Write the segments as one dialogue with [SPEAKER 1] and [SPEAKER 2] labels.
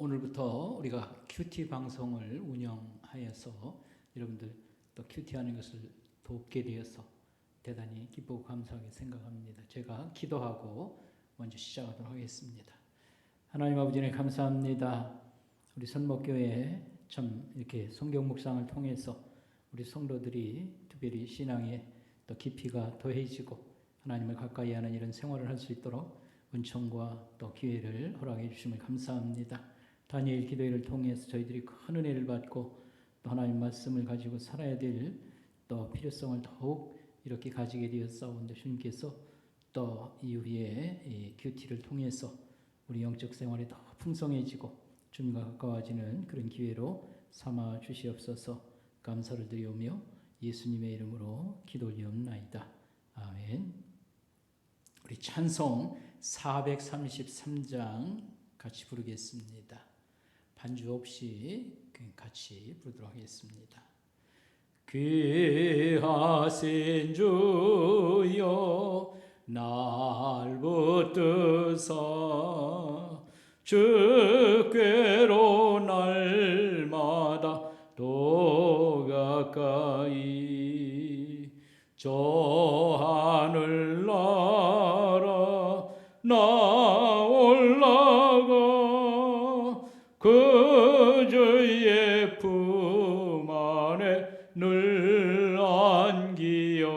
[SPEAKER 1] 오늘부터 우리가 큐티 방송을 운영하여서 여러분들 또 큐티하는 것을 돕게 되어서 대단히 기쁘고 감사하게 생각합니다. 제가 기도하고 먼저 시작하도록 하겠습니다. 하나님 아버지님 감사합니다. 우리 선목교회 참 이렇게 성경 묵상을 통해서 우리 성도들이 특별히 신앙에 또 깊이가 더해지고 하나님을 가까이 하는 이런 생활을 할 수 있도록 은총과 또 기회를 허락해 주심을 감사합니다. 다니엘 기도회를 통해서 저희들이 큰 은혜를 받고 또 하나님 말씀을 가지고 살아야 될 또 필요성을 더욱 이렇게 가지게 되었사온데 주님께서 또 이후에 이 큐티를 통해서 우리 영적 생활이 더 풍성해지고 주님과 가까워지는 그런 기회로 삼아 주시옵소서. 감사를 드리오며 예수님의 이름으로 기도 올리옵나이다. 아멘. 우리 찬송 433장 같이 부르겠습니다. 반주 없이 같이 부르도록 하겠습니다. 귀하신 주여 날 붙드사 주께로 날마다 더 가까이 저 하늘나라 나 올라가 그 주의 품 안에 늘 안기어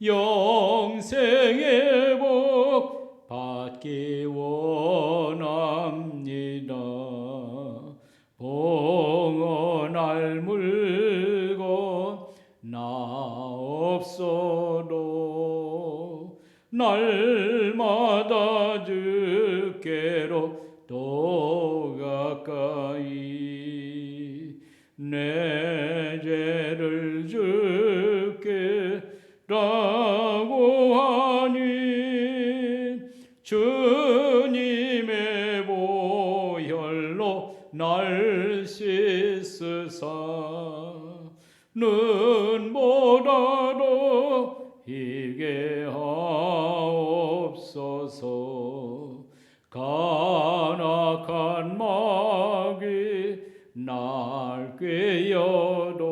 [SPEAKER 1] 영생의 복 받기 원합니다. 봉헌할 물건 나 없어도 날마다 주께로 더 가까이 내 죄를 주께라고 하니 주님의 보혈로 날 씻으사 눈보다도 희게 하옵소서. 간악한 마귀 날 꾀어도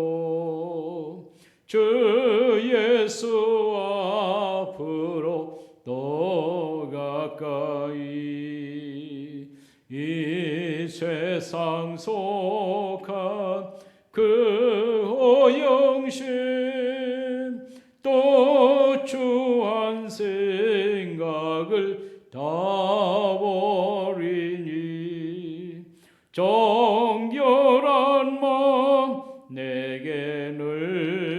[SPEAKER 1] 주 예수 앞으로 더 가까이 이 세상 속한 그 허영심 또 추한 생각을 다 버리니 정결한 마음 내게 늘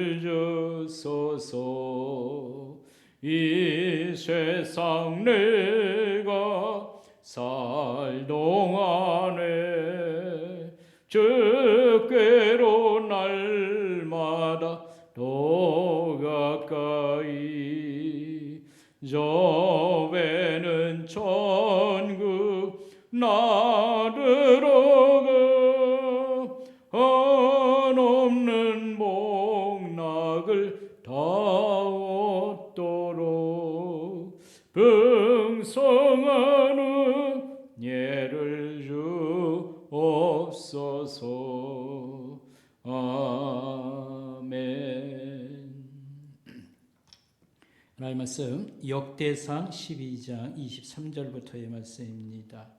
[SPEAKER 1] 주소서. 이 세상 내가 살 동안에 주께로 날마다 더 가까이 저 배는 천국 나 들어가 한없는 복락을 다 얻도록 풍성한 은혜를 주옵소서. 아멘. 하나님 말씀 역대상 12장 23절부터의 말씀입니다.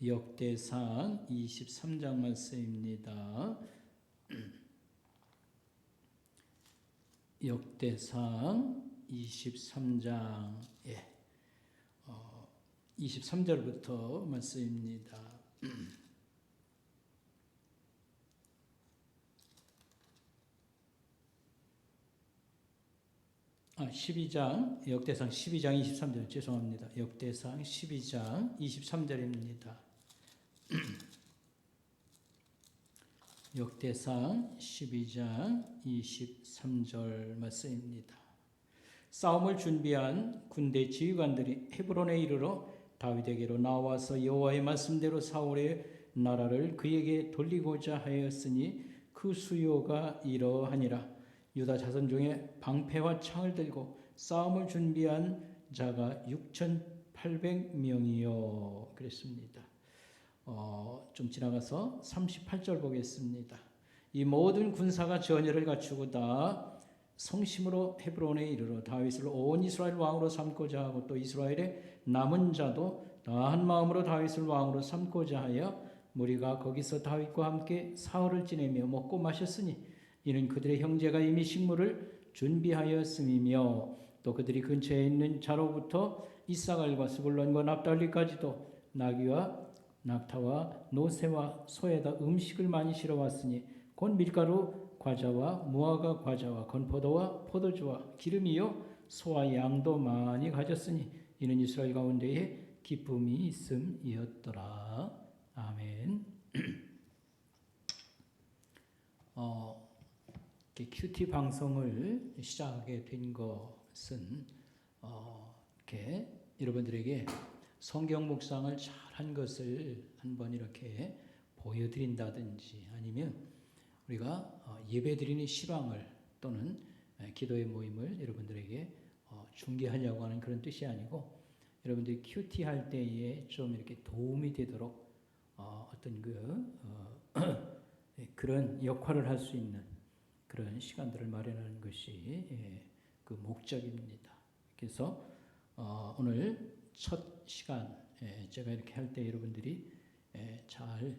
[SPEAKER 1] 역대상 23장 말씀입니다. 역대상 23장에 23절부터 말씀입니다. 12장 역대상 12장 23절 죄송합니다. 역대상 12장 23절입니다. 역대상 12장 23절 말씀입니다. 싸움을 준비한 군대 지휘관들이 헤브론에 이르러 다윗에게로 나와서 여호와의 말씀대로 사울의 나라를 그에게 돌리고자 하였으니 그 수요가 이러하니라. 유다 자손 중에 방패와 창을 들고 싸움을 준비한 자가 6,800명이요 그랬습니다. 좀 지나가서 38절 보겠습니다. 이 모든 군사가 전열을 갖추고 다 성심으로 헤브론에 이르러 다윗을 온 이스라엘 왕으로 삼고자 하고 또 이스라엘의 남은 자도 다 한 마음으로 다윗을 왕으로 삼고자 하여 무리가 거기서 다윗과 함께 사흘을 지내며 먹고 마셨으니 이는 그들의 형제가 이미 식물을 준비하였음이며 또 그들이 근처에 있는 자로부터 이사갈과 스불론과 납달리까지도 나귀와 낙타와 노새와 소에다 음식을 많이 실어왔으니 곧 밀가루 과자와 무화과 과자와 건포도와 포도주와 기름이요 소와 양도 많이 가졌으니 이는 이스라엘 가운데에 기쁨이 있음이었더라. 아멘. 큐티 방송을 시작하게 된 것은 이렇게 여러분들에게 성경 묵상을 잘한 것을 한번 이렇게 보여드린다든지 아니면 우리가 예배드리는 실황을 또는 기도의 모임을 여러분들에게 중계하려고 하는 그런 뜻이 아니고 여러분들이 큐티할 때에 좀 이렇게 도움이 되도록 어떤 그런 역할을 할 수 있는 그런 시간들을 마련하는 것이 그 목적입니다. 그래서 오늘 첫 시간 제가 이렇게 할 때 여러분들이 잘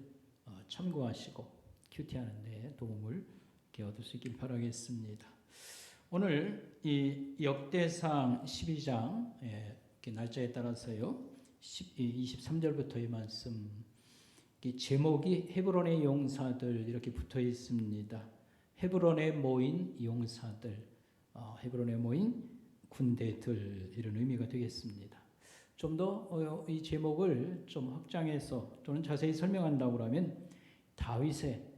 [SPEAKER 1] 참고하시고 큐티하는 데 도움을 얻을 수 있길 바라겠습니다. 오늘 이 역대상 12장 날짜에 따라서요 23절부터의 말씀 제목이 헤브론의 용사들 이렇게 붙어 있습니다. 헤브론에 모인 용사들, 헤브론에 모인 군대들 이런 의미가 되겠습니다. 좀 더 이 제목을 좀 확장해서 또는 자세히 설명한다고 하면 다윗의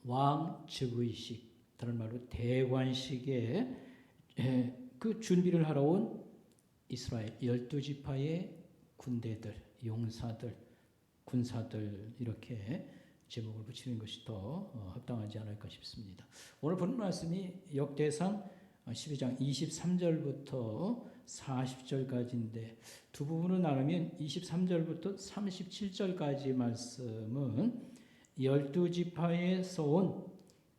[SPEAKER 1] 왕 즉위식, 다른 말로 대관식의 그 준비를 하러 온 이스라엘 12지파의 군대들, 용사들, 군사들 이렇게 제목을 붙이는 것이 더 합당하지 않을까 싶습니다. 오늘 본 말씀이 역대상 12장 23절부터 40절까지인데 두 부분으로 나누면 23절부터 37절까지 말씀은 12지파에서 온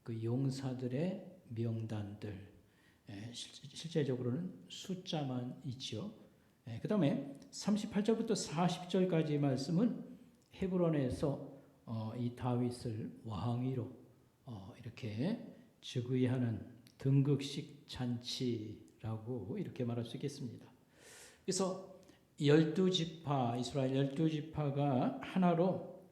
[SPEAKER 1] 그 용사들의 명단들, 실제적으로는 숫자만 있죠. 그 다음에 38절부터 40절까지 말씀은 헤브론에서 이 다윗을 왕위로 이렇게 즉위하는 등극식 잔치라고 이렇게 말할 수 있겠습니다. 그래서 12지파, 이스라엘 12지파가 하나로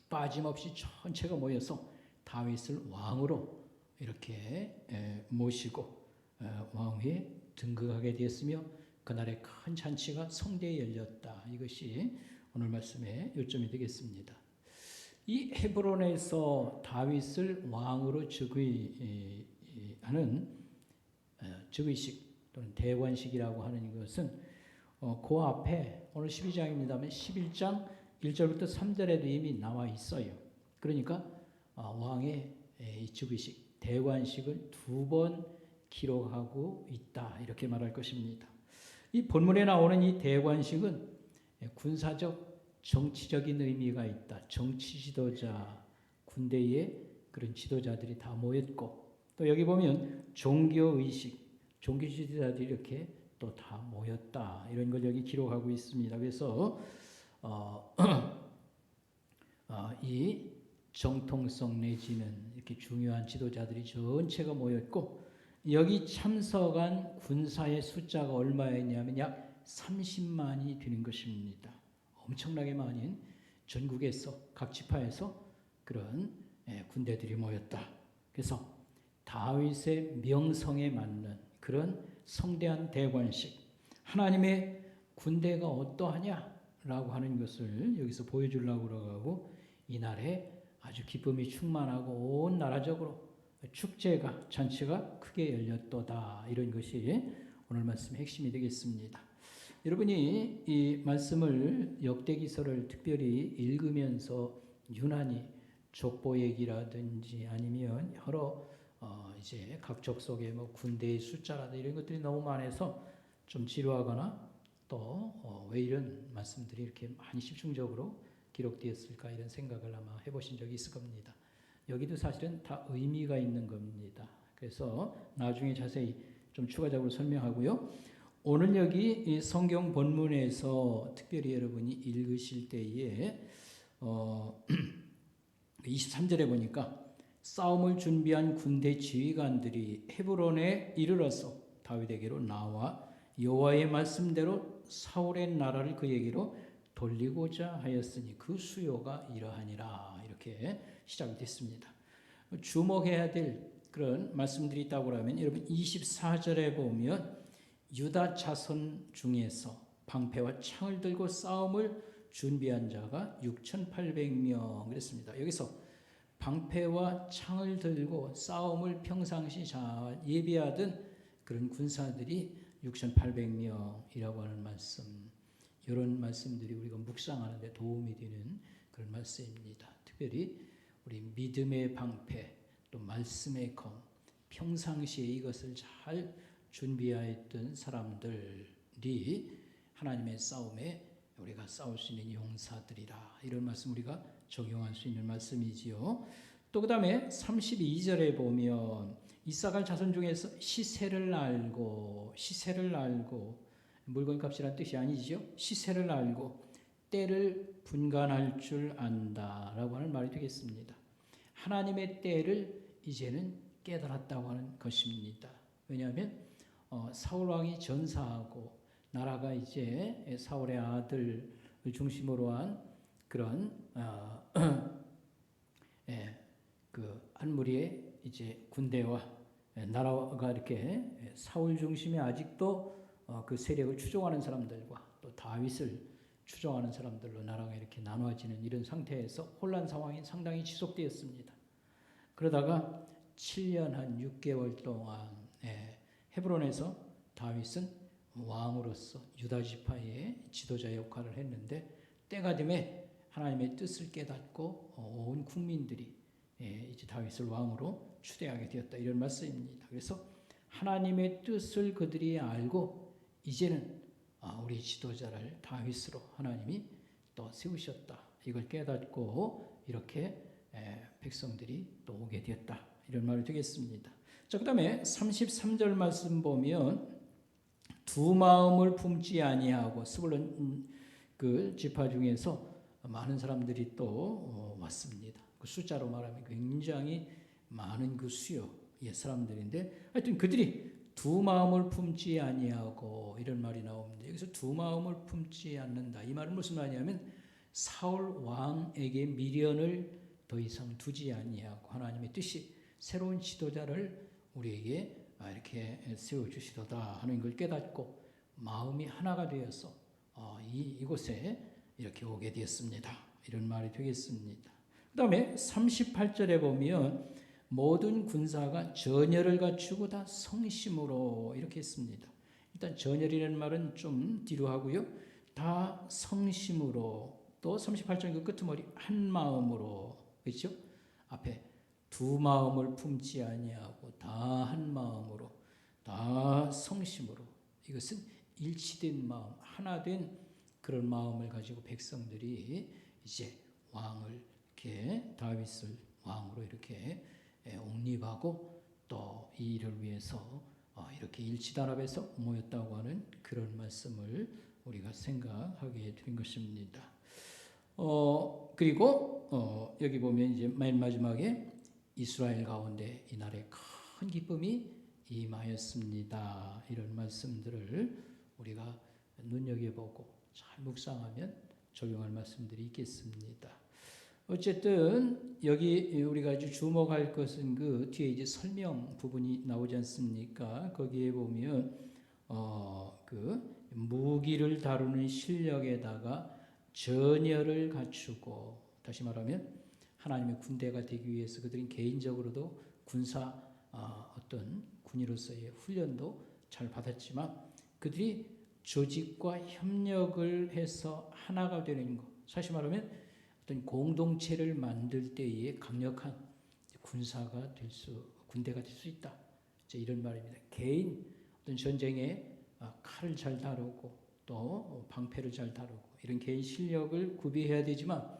[SPEAKER 1] 빠짐없이 전체가 모여서 다윗을 왕으로 이렇게 모시고 왕위에 등극하게 되었으며 그날의 큰 잔치가 성대에 열렸다. 이것이 오늘 말씀의 요점이 되겠습니다. 이 헤브론에서 다윗을 왕으로 즉위하는 즉위식 또는 대관식이라고 하는 것은 그 앞에 오늘 12장입니다만 11장 1절부터 3절에도 이미 나와 있어요. 그러니까 왕의 즉위식, 대관식을 두 번 기록하고 있다. 이렇게 말할 것입니다. 이 본문에 나오는 이 대관식은 군사적, 정치적인 의미가 있다. 정치 지도자, 군대의 그런 지도자들이 다 모였고 또 여기 보면 종교의식, 종교 지도자들이 이렇게 또 다 모였다. 이런 걸 여기 기록하고 있습니다. 그래서 이 정통성 내지는 이렇게 중요한 지도자들이 전체가 모였고 여기 참석한 군사의 숫자가 얼마였냐면 약 30만이 되는 것입니다. 엄청나게 많은 전국에서 각 지파에서 그런 군대들이 모였다. 그래서 다윗의 명성에 맞는 그런 성대한 대관식, 하나님의 군대가 어떠하냐라고 하는 것을 여기서 보여주려고 하고 이날에 아주 기쁨이 충만하고 온 나라적으로 축제가 잔치가 크게 열렸도다. 이런 것이 오늘 말씀의 핵심이 되겠습니다. 여러분이 이 말씀을 역대기서를 특별히 읽으면서 유난히 족보 얘기라든지 아니면 여러 이제 각 족속의 뭐 군대의 숫자라든지 이런 것들이 너무 많아서 좀 지루하거나 또 왜 이런 말씀들이 이렇게 많이 집중적으로 기록되었을까 이런 생각을 아마 해보신 적이 있을 겁니다. 여기도 사실은 다 의미가 있는 겁니다. 그래서 나중에 자세히 좀 추가적으로 설명하고요. 오늘 여기 이 성경 본문에서 특별히 여러분이 읽으실 때에 23절에 보니까 싸움을 준비한 군대 지휘관들이 헤브론에 이르러서 다윗에게로 나와 여호와의 말씀대로 사울의 나라를 그에게로 돌리고자 하였으니 그 수요가 이러하니라. 이렇게 시작이 됐습니다. 주목해야 될 그런 말씀들이 있다고 하면 여러분 24절에 보면 유다 자손 중에서 방패와 창을 들고 싸움을 준비한 자가 6,800명 그랬습니다. 여기서 방패와 창을 들고 싸움을 평상시 예비하던 그런 군사들이 6,800명이라고 하는 말씀, 이런 말씀들이 우리가 묵상하는 데 도움이 되는 그런 말씀입니다. 특별히 우리 믿음의 방패, 또 말씀의 검, 평상시에 이것을 잘 준비하였던 사람들이 하나님의 싸움에 우리가 싸울 수 있는 용사들이라. 이런 말씀 우리가 적용할 수 있는 말씀이지요. 또 그 다음에 32절에 보면 이사갈 자손 중에서 시세를 알고 물건값이라는 뜻이 아니지요. 시세를 알고 때를 분간할 줄 안다라고 하는 말이 되겠습니다. 하나님의 때를 이제는 깨달았다고 하는 것입니다. 왜냐하면 사울 왕이 전사하고 나라가 이제 사울의 아들을 중심으로 한 그런 그 한 무리의 이제 군대와 나라가 이렇게 사울 중심에 아직도 그 세력을 추종하는 사람들과 또 다윗을 추종하는 사람들로 나라가 이렇게 나눠지는 이런 상태에서 혼란 상황이 상당히 지속되었습니다. 그러다가 7년 한 6개월 동안 헤브론에서 다윗은 왕으로서 유다 지파의 지도자 역할을 했는데 때가 되면 하나님의 뜻을 깨닫고 온 국민들이 이제 다윗을 왕으로 추대하게 되었다. 이런 말씀입니다. 그래서 하나님의 뜻을 그들이 알고 이제는 우리 지도자를 다윗으로 하나님이 또 세우셨다. 이걸 깨닫고 이렇게 백성들이 또 오게 되었다. 이런 말이 되겠습니다. 자, 그 다음에 33절 말씀 보면 두 마음을 품지 아니하고 스불론 그 지파 중에서 많은 사람들이 또 왔습니다. 그 숫자로 말하면 굉장히 많은 그 수요의 사람들인데 하여튼 그들이 두 마음을 품지 아니하고 이런 말이 나옵니다. 여기서 두 마음을 품지 않는다. 이 말은 무슨 말이냐면 사울 왕에게 미련을 더 이상 두지 아니하고 하나님의 뜻이 새로운 지도자를 우리에게 이렇게 세워주시도다 하는 걸 깨닫고 마음이 하나가 되어서 이곳에 이렇게 오게 되었습니다. 이런 말이 되겠습니다. 그 다음에 38절에 보면 모든 군사가 전열을 갖추고 다 성심으로 이렇게 했습니다. 일단 전열이라는 말은 좀 뒤로 하고요. 다 성심으로 또 38절 그 끝머리 한 마음으로 그렇죠? 앞에 두 마음을 품지 아니하고 다 한 마음으로 다 성심으로 이것은 일치된 마음 하나 된 그런 마음을 가지고 백성들이 이제 왕을 이렇게 다윗을 왕으로 이렇게 옹립하고 또 이 일을 위해서 이렇게 일치단합해서 모였다고 하는 그런 말씀을 우리가 생각하게 된 것입니다. 그리고 여기 보면 이제 맨 마지막에 이스라엘 가운데 이날에 큰 기쁨이 임하였습니다. 이런 말씀들을 우리가 눈여겨보고 잘 묵상하면 적용할 말씀들이 있겠습니다. 어쨌든 여기 우리가 아주 주목할 것은 그 뒤에 이제 설명 부분이 나오지 않습니까? 거기에 보면 그 무기를 다루는 실력에다가 전열을 갖추고 다시 말하면 하나님의 군대가 되기 위해서 그들은 개인적으로도 군사 어떤 군인으로서의 훈련도 잘 받았지만 그들이 조직과 협력을 해서 하나가 되는 것. 사실 말하면 어떤 공동체를 만들 때에 강력한 군대가 될 수 있다. 이런 말입니다. 개인 어떤 전쟁에 칼을 잘 다루고 또 방패를 잘 다루고 이런 개인 실력을 구비해야 되지만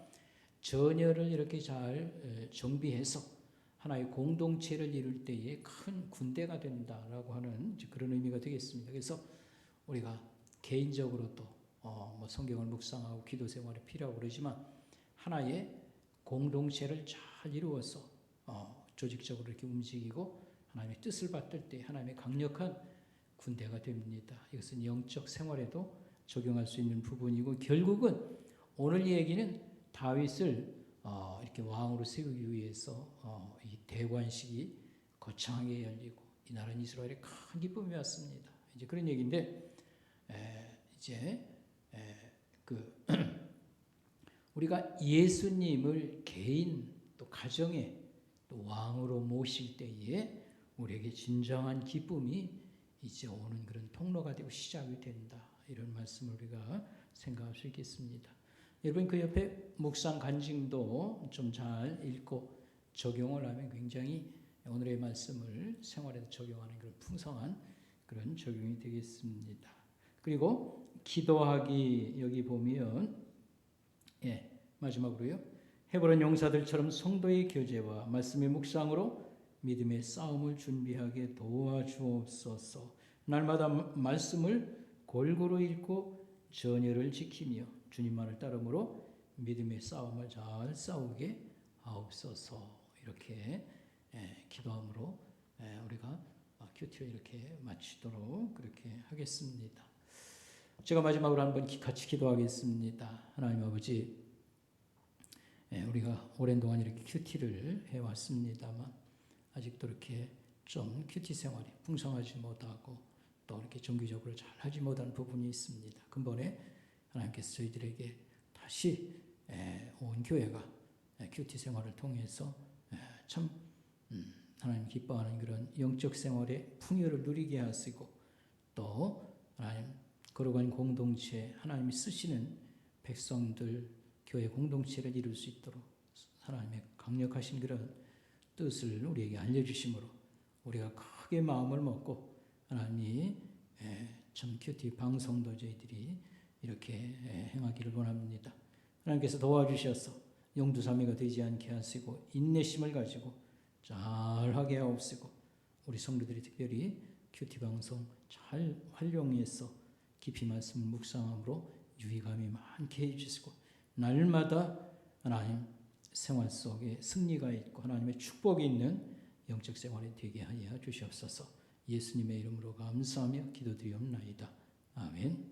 [SPEAKER 1] 전열을 이렇게 잘 정비해서 하나의 공동체를 이룰 때에 큰 군대가 된다라고 하는 그런 의미가 되겠습니다. 그래서 우리가 개인적으로도 뭐 성경을 묵상하고 기도 생활이 필요하고 그러지만 하나의 공동체를 잘 이루어서 조직적으로 이렇게 움직이고 하나님의 뜻을 받들 때 하나님의 강력한 군대가 됩니다. 이것은 영적 생활에도 적용할 수 있는 부분이고 결국은 오늘 얘기는 다윗을 이렇게 왕으로 세우기 위해서 이 대관식이 거창하게 열리고 이 나라는 이스라엘의 큰 기쁨이 왔습니다. 이제 그런 얘기인데 이제 우리가 예수님을 개인 또 가정에 또 왕으로 모실 때에 우리에게 진정한 기쁨이 이제 오는 그런 통로가 되고 시작이 된다. 이런 말씀을 우리가 생각할 수 있겠습니다. 여러분 그 옆에 묵상 간증도 좀 잘 읽고 적용을 하면 굉장히 오늘의 말씀을 생활에도 적용하는 그런 풍성한 그런 적용이 되겠습니다. 그리고 기도하기 여기 보면 마지막으로요. 헤브론 용사들처럼 성도의 교제와 말씀의 묵상으로 믿음의 싸움을 준비하게 도와주옵소서. 날마다 말씀을 골고루 읽고 전열을 지키며 주님만을 따름으로 믿음의 싸움을 잘 싸우게 하옵소서. 이렇게 기도함으로 우리가 큐티를 이렇게 마치도록 그렇게 하겠습니다. 제가 마지막으로 한번 같이 기도하겠습니다. 하나님 아버지, 우리가 오랜 동안 이렇게 큐티를 해왔습니다만 아직도 이렇게 좀 큐티 생활이 풍성하지 못하고 또 이렇게 정기적으로 잘 하지 못한 부분이 있습니다. 근본에 하나님께서 저희들에게 다시 온 교회가 큐티 생활을 통해서 참 하나님 기뻐하는 그런 영적 생활의 풍요를 누리게 하시고 또 하나님 거룩한 공동체 하나님이 쓰시는 백성들 교회 공동체를 이룰 수 있도록 하나님의 강력하신 그런 뜻을 우리에게 알려주심으로 우리가 크게 마음을 먹고 하나님이 참 큐티 방송도 저희들이 이렇게 행하기를 원합니다. 하나님께서 도와주셔서 용두사미가 되지 않게 하시고 인내심을 가지고 잘하게 하옵시고 우리 성도들이 특별히 큐티 방송 잘 활용해서 깊이 말씀을 묵상함으로 유익함이 많게 해주시고 날마다 하나님 생활 속에 승리가 있고 하나님의 축복이 있는 영적 생활이 되게 하여 주시옵소서. 예수님의 이름으로 감사하며 기도드리옵나이다. 아멘.